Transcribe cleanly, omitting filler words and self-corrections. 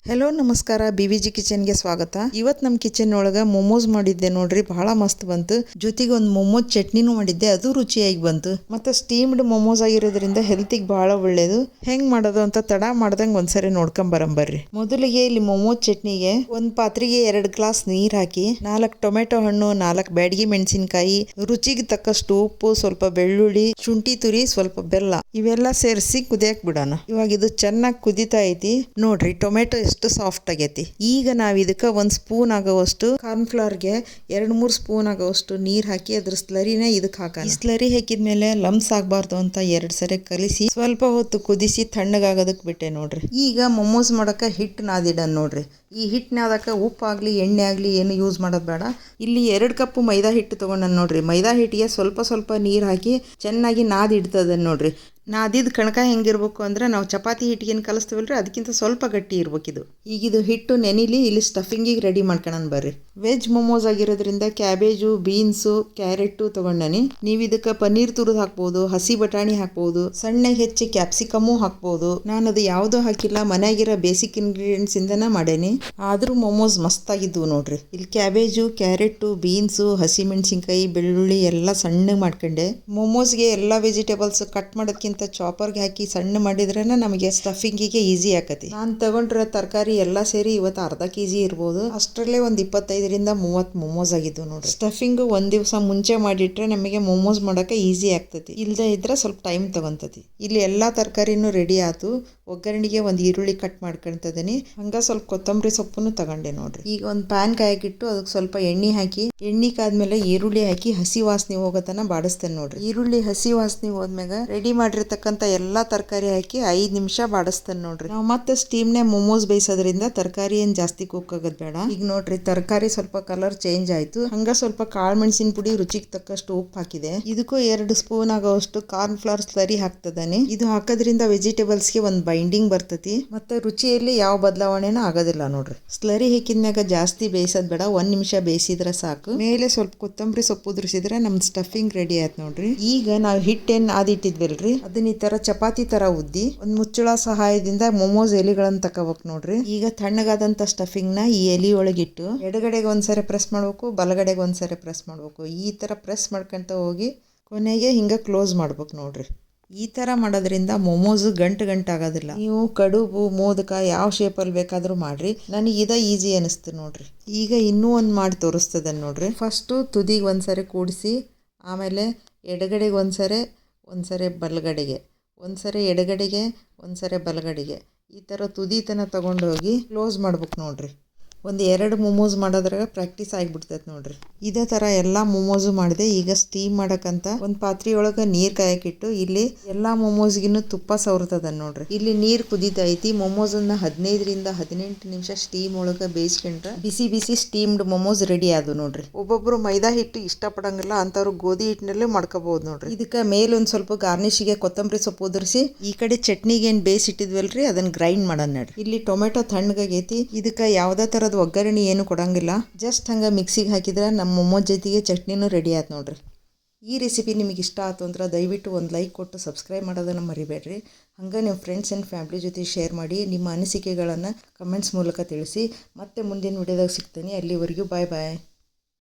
Hello ನಮಸ್ಕಾರ BVG ಕಿಚನ್ಗೆ ಸ್ವಾಗತ. ಇವತ್ತು ನಮ್ಮ ಕಿಚನ್ ಒಳಗೆ ಮೊಮೋಸ್ ಮಾಡಿದ್ದೆ ನೋಡ್ರಿ, ಬಹಳ ಮಸ್ತ್ ಬಂತು. ಜೊತೆಗೆ ಒಂದು ಮೊಮೋಸ್ ಚಟ್ನಿನೂ ಮಾಡಿದ್ದೆ, ಅದು ರುಚಿಯಾಗಿ ಬಂತು. ಮತ್ತೆ ಸ್ಟೀಮ್ಡ್ ಮೊಮೋಸ್ ಆಗಿರೋದ್ರಿಂದ ಹೆಲ್ತಿಗೆ ಬಹಳ ಒಳ್ಳೇದು. ಹೆಂಗ್ ಮಾಡೋದು ಅಂತ ತಡ ಮಾಡ್ದಂಗೆ ಒಂದ್ಸರಿ ನೋಡ್ಕೊಂಡ್ ಬರಂಬರ್ರಿ. ಮೊದಲಿಗೆ ಇಲ್ಲಿ ಮೊಮೋಸ್ ಚಟ್ನಿಗೆ ಒಂದು ಪಾತ್ರೆಗೆ 2 ಗ್ಲಾಸ್ ನೀರ್ ಹಾಕಿ 4 ಟೊಮೆಟೊ ಹಣ್ಣು, 4 ಬ್ಯಾಡಗಿ ಮೆಣಸಿನಕಾಯಿ, ರುಚಿಗೆ ತಕ್ಕಷ್ಟು ಉಪ್ಪು, ಸ್ವಲ್ಪ ಬೆಳ್ಳುಳ್ಳಿ, ಶುಂಠಿ ತುರಿ, ಸ್ವಲ್ಪ ಬೆಲ್ಲ ಇವೆಲ್ಲ ಸೇರಿಸಿ ಕುದಿಯಕ್ ಬಿಡೋಣ. ಇವಾಗ ಇದು ಚೆನ್ನಾಗಿ ಕುದಿತಾ ಐತಿ ನೋಡ್ರಿ. ಟೊಮೆಟೊ ಎಷ್ಟು ಸಾಫ್ಟ್ ಆಗೈತಿ. ಈಗ ನಾವು ಇದಕ್ಕೆ 1 ಸ್ಪೂನ್ ಆಗೋವಷ್ಟು ಕಾರ್ನ್ಫ್ಲವರ್ಗೆ 2-3 ಸ್ಪೂನ್ ಆಗೋವಷ್ಟು ನೀರ್ ಹಾಕಿ ಅದ್ರ ಸ್ಲರಿನ ಇದಕ್ಕೆ ಹಾಕೋಣ. ಸ್ಲರಿ ಹಾಕಿದ್ಮೇಲೆ ಲಮ್ಸ್ ಆಗ್ಬಾರ್ದು ಅಂತ 2 ಸರಿ ಕಲಿಸಿ ಸ್ವಲ್ಪ ಹೊತ್ತು ಕುದಿಸಿ ತಣ್ಣಗಾಗೋದಕ್ಕೆ ಬಿಟ್ಟೆ ನೋಡ್ರಿ. ಈಗ ಮೊಮೋಸ್ ಮಾಡಕ್ಕೆ ಹಿಟ್ಟು ನಾದಿಡೋಣ ನೋಡ್ರಿ. ಈ ಹಿಟ್ಟು ನಾದಕ್ಕೆ ಉಪ್ಪಾಗ್ಲಿ ಎಣ್ಣೆ ಆಗಲಿ ಏನು ಯೂಸ್ ಮಾಡೋದು ಬೇಡ. ಇಲ್ಲಿ 2 ಕಪ್ ಮೈದಾ ಹಿಟ್ಟು ತೊಗೊಂಡು ನೋಡ್ರಿ. ಮೈದಾ ಹಿಟ್ಟಿಗೆ ಸ್ವಲ್ಪ ನೀರು ಹಾಕಿ ಚೆನ್ನಾಗಿ ನಾದಿಡ್ತದೆ ನೋಡ್ರಿ. ನಾದಿದ ಕಣಕ ಹೆಂಗಿರ್ಬೇಕು ಅಂದ್ರೆ ನಾವು ಚಪಾತಿ ಹಿಟ್ಟಿಗೇನು ಕಲಿಸ್ತೀವಲ್ರಿ ಅದಕ್ಕಿಂತ ಸ್ವಲ್ಪ ಗಟ್ಟಿ ಇರ್ಬೇಕಿದು. ಈಗ ಇದು ಹಿಟ್ಟು ನೆನಿಲಿ ಇಲ್ಲಿ ಸ್ಟಫಿಂಗಿಗೆ ರೆಡಿ ಮಾಡ್ಕೊಳ್ಳೋಣ ಬರ್ರಿ. ವೆಜ್ ಮೊಮೋಸ್ ಆಗಿರೋದ್ರಿಂದ ಕ್ಯಾಬೇಜು, ಬೀನ್ಸು, ಕ್ಯಾರೆಟು ತೊಗೊಂಡನಿ. ನೀವು ಇದಕ್ಕೆ ಪನ್ನೀರ್ ತುರಿದು ಹಾಕ್ಬೋದು, ಹಸಿ ಬಟಾಣಿ ಹಾಕ್ಬೋದು, ಸಣ್ಣಗೆ ಹೆಚ್ಚಿ ಕ್ಯಾಪ್ಸಿಕಮ್ಮು ಹಾಕ್ಬೋದು. ನಾನು ಅದು ಯಾವುದೂ ಹಾಕಿಲ್ಲ, ಮನೆಯಾಗಿರೋ ಬೇಸಿಕ್ ಇಂಗ್ರೀಡಿಯೆಂಟ್ಸ್ ಇಂದನೇ ಮಾಡೇನಿ. ಆದರೂ ಮೊಮೋಸ್ ಮಸ್ತಾಗಿದ್ವು ನೋಡ್ರಿ. ಇಲ್ಲಿ ಕ್ಯಾಬೇಜು, ಕ್ಯಾರೆಟು, ಬೀನ್ಸು, ಹಸಿ ಮೆಣಸಿನ್ಕಾಯಿ, ಬೆಳ್ಳುಳ್ಳಿ ಎಲ್ಲ ಸಣ್ಣಗೆ ಮಾಡ್ಕೊಂಡೆ. ಮೊಮೋಸ್ಗೆ ಎಲ್ಲ ವೆಜಿಟೇಬಲ್ಸ್ ಕಟ್ ಮಾಡೋದಕ್ಕಿಂತ ಚಾಪರ್ಗೆ ಹಾಕಿ ಸಣ್ಣ ಮಾಡಿದ್ರೆ ನಮಗೆ ಸ್ಟಫಿಂಗಿಗೆ ಈಸಿ ಆಕತಿ. ನಾನು ತಗೊಂಡ್ರೆ ತರಕಾರಿ ಎಲ್ಲ ಸೇರಿ ಇವತ್ತು ಅರ್ಧ ಕೆಜಿ ಇರ್ಬೋದು. ಅಷ್ಟರಲ್ಲೇ ಒಂದು 25-30 ಮೊಮೋಸ್ ಆಗಿದ್ವು ನೋಡ್ರಿ. ಸ್ಟಫಿಂಗ್ ಒಂದ್ ದಿವಸ ಮುಂಚೆ ಮಾಡಿಟ್ರೆ ನಮಗೆ ಮೊಮೋಸ್ ಮಾಡೋಕೆ ಈಸಿ ಆಗ್ತತಿ. ಇಲ್ಲದೆ ಇದ್ರೆ ಸ್ವಲ್ಪ ಟೈಮ್ ತಗೊಂತತಿ. ಇಲ್ಲಿ ಎಲ್ಲಾ ತರಕಾರಿನೂ ರೆಡಿ ಆಯ್ತು. ಒಗ್ಗರಣೆಗೆ ಒಂದು ಈರುಳ್ಳಿ ಕಟ್ ಮಾಡ್ಕೊಂತದೀನಿ. ಹಂಗ ಸ್ವಲ್ಪ ಕೊತ್ತಂಬರಿ ಸೊಪ್ಪನ್ನು ತಗೊಂಡೆ ನೋಡ್ರಿ. ಈಗ ಒಂದು ಪ್ಯಾನ್ ಕಾಯಕ್ಕಿಟ್ಟು ಅದಕ್ಕೆ ಸ್ವಲ್ಪ ಎಣ್ಣೆ ಹಾಕಿ, ಎಣ್ಣೆ ಕಾದ್ಮೇಲೆ ಈರುಳ್ಳಿ ಹಾಕಿ ಹಸಿ ವಾಸನೆ ಹೋಗೋತನ ಬಾಡಿಸ್ತೇನೆ ನೋಡ್ರಿ. ಈರುಳ್ಳಿ ಹಸಿ ವಾಸನೆ ಹೋದ್ಮ್ಯಾಗ ರೆಡಿ ಮಾಡಿರ್ತಕ್ಕಂಥ ಎಲ್ಲಾ ತರಕಾರಿ ಹಾಕಿ 5 ನಿಮಿಷ ಬಾಡಿಸ್ತೇನೆ ನೋಡ್ರಿ. ನಾವು ಮತ್ತೆ ಸ್ಟೀಮ್ನೇ ಮೊಮೋಸ್ ಬೇಯಿಸೋದ್ರಿಂದ ತರಕಾರಿ ಏನ್ ಜಾಸ್ತಿ ಕುಕ್ ಆಗೋದ್ ಬೇಡ. ಈಗ ನೋಡ್ರಿ ತರಕಾರಿ ಸ್ವಲ್ಪ ಕಲರ್ ಚೇಂಜ್ ಆಯ್ತು. ಹಂಗ ಸ್ವಲ್ಪ ಕಾಳು ಮೆಣಸಿನ ಪುಡಿ, ರುಚಿಗೆ ತಕ್ಕಷ್ಟು ಉಪ್ಪು ಹಾಕಿದೆ. ಇದಕ್ಕೂ 2 ಸ್ಪೂನ್ ಆಗೋಷ್ಟು ಕಾರ್ನ್ ಫ್ಲವರ್ ಸ್ಲರಿ ಹಾಕ್ತದಾನೆ. ಇದು ಹಾಕೋದ್ರಿಂದ ವೆಜಿಟೇಬಲ್ಸ್ಗೆ ಒಂದು ಬೈಂಡಿಂಗ್ ಬರ್ತತಿ. ಮತ್ತೆ ರುಚಿಯಲ್ಲಿ ಯಾವ ಬದಲಾವಣೆನೂ ಆಗೋದಿಲ್ಲ ನೋಡ್ರಿ. ಸ್ಲರಿ ಹಾಕಿದ್ಮ್ಯಾಗ ಜಾಸ್ತಿ ಬೇಯಿಸೋದ್ ಬೇಡ, 1 ನಿಮಿಷ ಬೇಯಿಸಿದ್ರೆ ಸಾಕು. ಮೇಲೆ ಸ್ವಲ್ಪ ಕೊತ್ತಂಬರಿ ಸೊಪ್ಪು ಉದುರಿಸಿದ್ರೆ ನಮ್ ಸ್ಟಫಿಂಗ್ ರೆಡಿ ಆಯ್ತು ನೋಡ್ರಿ. ಈಗ ನಾವು ಹಿಟ್ಟೇನ್ ಆದಿಟ್ಟಿದ್ವಲ್ರಿ ಅದನ್ನ ಈ ತರ ಚಪಾತಿ ತರ ಉದ್ದಿ ಒಂದು ಮುಚ್ಚಳ ಸಹಾಯದಿಂದ ಮೊಮೋಸ್ ಎಲೆಗಳನ್ನ ತಕೋಬೇಕು ನೋಡ್ರಿ. ಈಗ ತಣ್ಣಗಾದಂತ ಸ್ಟಫಿಂಗ್ ನ ಈ ಎಲೆ ಒಳಗಿಟ್ಟು ಎಡಗಡೆಗೆ ಒಂದ್ಸರಿ ಪ್ರೆಸ್ ಮಾಡ್ಬೇಕು, ಬಲಗಡೆಗೆ ಒಂದ್ಸರಿ ಪ್ರೆಸ್ ಮಾಡ್ಬೇಕು. ಈ ತರ ಪ್ರೆಸ್ ಮಾಡ್ಕೊಂತ ಹೋಗಿ ಕೊನೆಗೆ ಹಿಂಗ ಕ್ಲೋಸ್ ಮಾಡ್ಬೇಕು ನೋಡ್ರಿ. ಈ ತರ ಮಾಡೋದ್ರಿಂದ ಮೊಮೋಸ್ ಗಂಟು ಆಗೋದಿಲ್ಲ. ನೀವು ಕಡುಬು, ಮೋದಕ ಯಾವ ಶೇಪಲ್ಲಿ ಬೇಕಾದ್ರೂ ಮಾಡ್ರಿ. ನನಗೆ ಇದ ಈಸಿ ಅನಿಸ್ತು ನೋಡ್ರಿ. ಈಗ ಇನ್ನೂ ಒಂದು ಮಾಡಿ ತೋರಿಸ್ತದ ನೋಡ್ರಿ. ಫಸ್ಟು ತುದಿಗೆ ಒಂದ್ಸರಿ ಕೂಡಿಸಿ, ಆಮೇಲೆ ಎಡಗಡೆಗೆ ಒಂದ್ಸರಿ ಬಲಗಡೆಗೆ, ಒಂದ್ಸರಿ ಎಡಗಡೆಗೆ, ಒಂದ್ಸರಿ ಬಲಗಡೆಗೆ, ಈ ಥರ ತುದಿ ತನ ತಗೊಂಡು ಹೋಗಿ ಕ್ಲೋಸ್ ಮಾಡ್ಬೇಕು ನೋಡ್ರಿ. ಒಂದು 2 ಮೊಮೋಸ್ ಮಾಡೋದ್ರಾಗ ಪ್ರಾಕ್ಟೀಸ್ ಆಗಿಬಿಡ್ತೈತೆ ನೋಡ್ರಿ. ಇದೇ ಥರ ಎಲ್ಲ ಮೊಮೋಸು ಮಾಡಿದೆ. ಈಗ ಸ್ಟೀಮ್ ಮಾಡಕ್ಕಂತ ಒಂದು ಪಾತ್ರೆಯೊಳಗೆ ನೀರು ಕಾಯಕ್ಕಿಟ್ಟು ಇಲ್ಲಿ ಎಲ್ಲ ಮೊಮೋಸ್ಗಿನ್ನು ತುಪ್ಪ ಸವರ್ತದ ನೋಡ್ರಿ. ಇಲ್ಲಿ ನೀರು ಕುದೀತಾ ಐತಿ. ಮೊಮೋಸನ್ನ 15-18 ನಿಮಿಷ ಸ್ಟೀಮ್ ಒಳಗೆ ಬೇಯಿಸ್ಕೊಂಡ್ರೆ ಬಿಸಿ ಸ್ಟೀಮ್ಡ್ ಮೊಮೋಸ್ ರೆಡಿ ಆದವು ನೋಡ್ರಿ. ಒಬ್ಬೊಬ್ರು ಮೈದಾ ಹಿಟ್ಟು ಇಷ್ಟಪಡಂಗಿಲ್ಲ, ಅಂತವ್ರು ಗೋಧಿ ಹಿಟ್ಟಿನಲ್ಲೇ ಮಾಡ್ಕೋಬಹುದು ನೋಡ್ರಿ. ಇದಕ್ಕೆ ಮೇಲೆ ಒಂದು ಸ್ವಲ್ಪ ಗಾರ್ನಿಶಿಗೆ ಕೊತ್ತಂಬರಿ ಸೊಪ್ಪು ಉದುರಿಸಿ, ಈ ಕಡೆ ಚಟ್ನಿಗೆ ಏನು ಬೇಯಿಸಿಟ್ಟಿದ್ವಲ್ರಿ ಅದನ್ನ ಗ್ರೈಂಡ್ ಮಾಡೋಣ ನೋಡ್ರಿ. ಇಲ್ಲಿ ಟೊಮೆಟೊ ತಣ್ಣಗಾಗೈತಿ. ಇದಕ್ಕೆ ಯಾವುದೇ ಥರದ ಒಗ್ಗರಣೆ ಏನು ಕೊಡಂಗಿಲ್ಲ, ಜಸ್ಟ್ ಹಂಗೆ ಮಿಕ್ಸಿಗೆ ಹಾಕಿದ್ರೆ ನಮ್ಮ ಮೊಮೋಸ್ ಜೊತೆಗೆ ಚಟ್ನಿನೂ ರೆಡಿ ಆಯ್ತು ನೋಡ್ರಿ. ಈ ರೆಸಿಪಿ ನಿಮಗೆ ಇಷ್ಟ ಆಯ್ತು ಅಂದ್ರೆ ದಯವಿಟ್ಟು ಒಂದು ಲೈಕ್ ಕೊಟ್ಟು ಸಬ್ಸ್ಕ್ರೈಬ್ ಮಾಡೋದನ್ನು ಮರಿಬೇಡ್ರಿ. ಹಂಗೆ ನಿಮ್ಮ ಫ್ರೆಂಡ್ಸ್ ಆ್ಯಂಡ್ ಫ್ಯಾಮಿಲಿ ಜೊತೆ ಶೇರ್ ಮಾಡಿ. ನಿಮ್ಮ ಅನಿಸಿಕೆಗಳನ್ನು ಕಮೆಂಟ್ಸ್ ಮೂಲಕ ತಿಳಿಸಿ. ಮತ್ತೆ ಮುಂದಿನ ವಿಡಿಯೋದಾಗ ಸಿಗ್ತೀನಿ. ಅಲ್ಲಿವರೆಗೂ ಬಾಯ್.